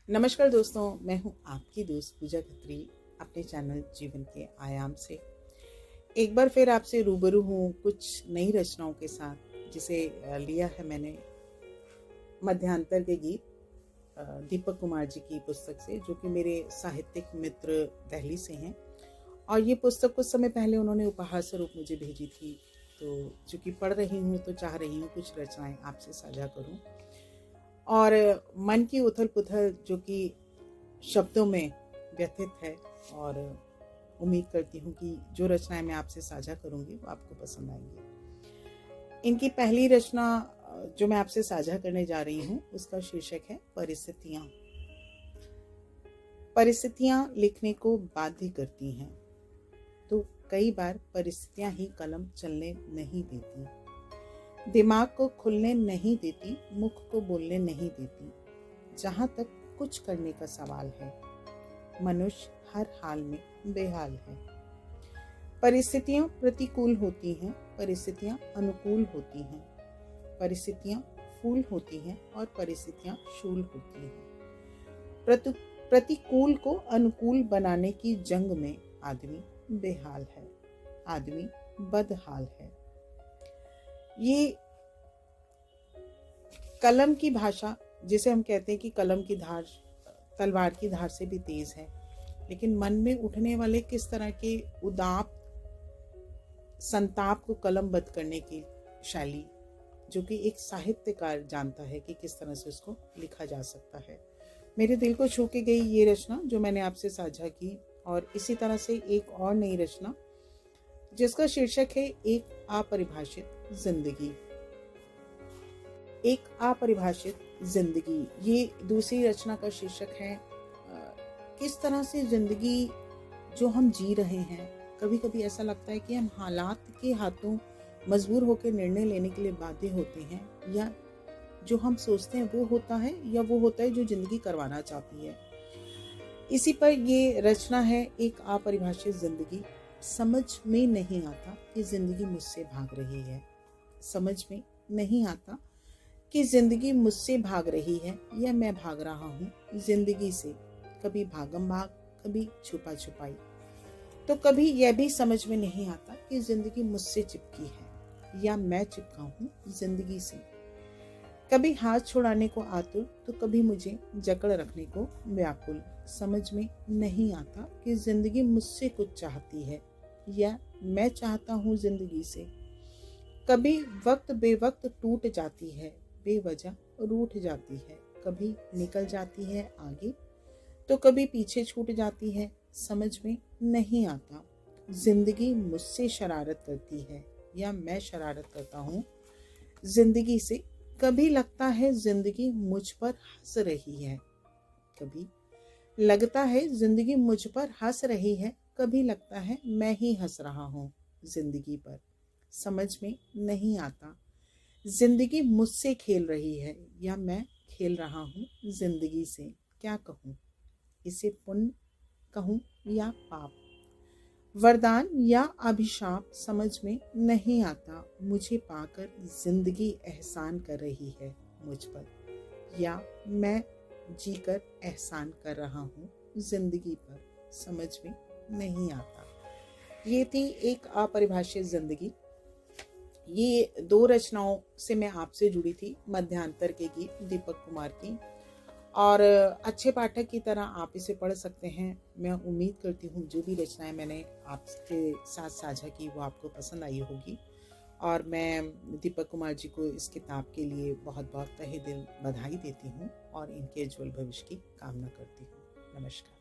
नमस्कार दोस्तों, मैं हूं आपकी दोस्त पूजा खत्री अपने चैनल जीवन के आयाम से एक बार फिर आपसे रूबरू हूं कुछ नई रचनाओं के साथ, जिसे लिया है मैंने मध्यांतर के गीत दीपक कुमार जी की पुस्तक से, जो कि मेरे साहित्यिक मित्र दिल्ली से हैं। और ये पुस्तक कुछ समय पहले उन्होंने उपहार स्वरूप मुझे भेजी थी, तो चूँकि पढ़ रही हूँ तो चाह रही हूँ कुछ रचनाएं आपसे साझा करूँ। और मन की उथल पुथल जो कि शब्दों में व्यथित है, और उम्मीद करती हूँ कि जो रचनाएं मैं आपसे साझा करूँगी वो आपको पसंद आएंगी। इनकी पहली रचना जो मैं आपसे साझा करने जा रही हूँ उसका शीर्षक है परिस्थितियाँ। परिस्थितियाँ लिखने को बाध्य करती हैं, तो कई बार परिस्थितियाँ ही कलम चलने नहीं देती, दिमाग को खुलने नहीं देती, मुख को बोलने नहीं देती। जहाँ तक कुछ करने का सवाल है, मनुष्य हर हाल में बेहाल है। परिस्थितियाँ प्रतिकूल होती हैं, परिस्थितियाँ अनुकूल होती हैं, परिस्थितियाँ फूल होती हैं और परिस्थितियाँ शूल होती हैं। प्रतिकूल को अनुकूल बनाने की जंग में आदमी बेहाल है, आदमी बदहाल है। ये कलम की भाषा, जिसे हम कहते हैं कि कलम की धार तलवार की धार से भी तेज है, लेकिन मन में उठने वाले किस तरह के उदाप संताप को कलमबद्ध करने की शैली, जो कि एक साहित्यकार जानता है कि किस तरह से उसको लिखा जा सकता है। मेरे दिल को छू के गई ये रचना जो मैंने आपसे साझा की। और इसी तरह से एक और नई रचना जिसका शीर्षक है एक अपरिभाषित जिंदगी। एक अपरिभाषित जिंदगी, ये दूसरी रचना का शीर्षक है। किस तरह से जिंदगी जो हम जी रहे हैं, कभी कभी ऐसा लगता है कि हम हालात के हाथों मजबूर होकर निर्णय लेने के लिए बाध्य होते हैं, या जो हम सोचते हैं वो होता है, या वो होता है जो जिंदगी करवाना चाहती है। इसी पर ये रचना है एक अपरिभाषित जिंदगी। समझ में नहीं आता कि जिंदगी मुझसे भाग रही है, समझ में नहीं आता कि जिंदगी मुझसे भाग रही है या मैं भाग रहा हूँ जिंदगी से। कभी भागम भाग, कभी छुपा छुपाई। तो कभी यह भी समझ में नहीं आता कि जिंदगी मुझसे चिपकी है या मैं चिपका हूँ जिंदगी से। कभी हाथ छुड़ाने को आतुर, तो कभी मुझे जकड़ रखने को व्याकुल। समझ में नहीं आता कि जिंदगी मुझसे कुछ चाहती है या मैं चाहता हूँ जिंदगी से। कभी वक्त बेवक्त टूट जाती है, बेवजह रूठ जाती है। कभी निकल जाती है आगे, तो कभी पीछे छूट जाती है। समझ में नहीं आता जिंदगी मुझसे शरारत करती है या मैं शरारत करता हूँ जिंदगी से। कभी लगता है जिंदगी मुझ पर हंस रही है, कभी लगता है जिंदगी मुझ पर हंस रही है, कभी लगता है मैं ही हंस रहा हूँ जिंदगी पर। समझ में नहीं आता जिंदगी मुझसे खेल रही है या मैं खेल रहा हूँ जिंदगी से। क्या कहूँ, इसे पुण्य कहूँ या पाप, वरदान या अभिशाप, समझ में नहीं आता। मुझे पाकर जिंदगी एहसान कर रही है मुझ पर, या मैं जीकर एहसान कर रहा हूँ जिंदगी पर। समझ में नहीं आता। ये थी एक अपरिभाषित जिंदगी। ये दो रचनाओं से मैं आपसे जुड़ी थी, मध्यांतर के गीत दीपक कुमार की। और अच्छे पाठक की तरह आप इसे पढ़ सकते हैं। मैं उम्मीद करती हूँ जो भी रचनाएं मैंने आपके साथ साझा की वो आपको पसंद आई होगी। और मैं दीपक कुमार जी को इस किताब के लिए बहुत बहुत तहे दिल बधाई देती हूँ और इनके उज्ज्वल भविष्य की कामना करती हूँ। नमस्कार।